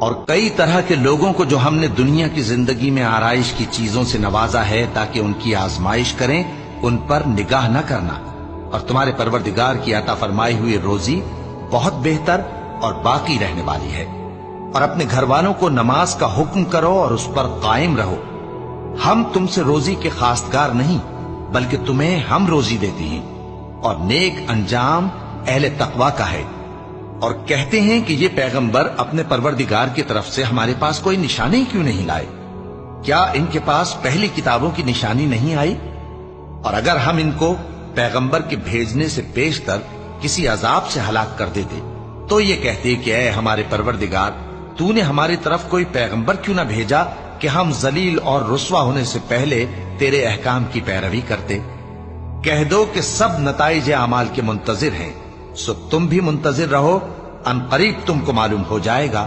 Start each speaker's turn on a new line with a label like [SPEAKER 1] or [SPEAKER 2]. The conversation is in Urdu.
[SPEAKER 1] اور کئی طرح کے لوگوں کو جو ہم نے دنیا کی زندگی میں آرائش کی چیزوں سے نوازا ہے تاکہ ان کی آزمائش کریں، ان پر نگاہ نہ کرنا، اور تمہارے پروردگار کی عطا فرمائی ہوئی روزی بہت بہتر اور باقی رہنے والی ہے۔ اور اپنے گھر والوں کو نماز کا حکم کرو اور اس پر قائم رہو۔ ہم تم سے روزی کے خواستگار نہیں، بلکہ تمہیں ہم روزی دیتے ہیں، اور نیک انجام اہل تقوی کا ہے۔ اور کہتے ہیں کہ یہ پیغمبر اپنے پروردگار کی طرف سے ہمارے پاس کوئی نشانی کیوں نہیں لائے؟ کیا ان کے پاس پہلی کتابوں کی نشانی نہیں آئی؟ اور اگر ہم ان کو پیغمبر کے بھیجنے سے بیشتر کسی عذاب سے ہلاک کر دیتے تو یہ کہتے کہ اے ہمارے پروردگار، تو نے ہماری طرف کوئی پیغمبر کیوں نہ بھیجا کہ ہم ذلیل اور رسوا ہونے سے پہلے تیرے احکام کی پیروی کرتے۔ کہہ دو کہ سب نتائج اعمال کے منتظر ہیں، سو تم بھی منتظر رہو، ان قریب تم کو معلوم ہو جائے گا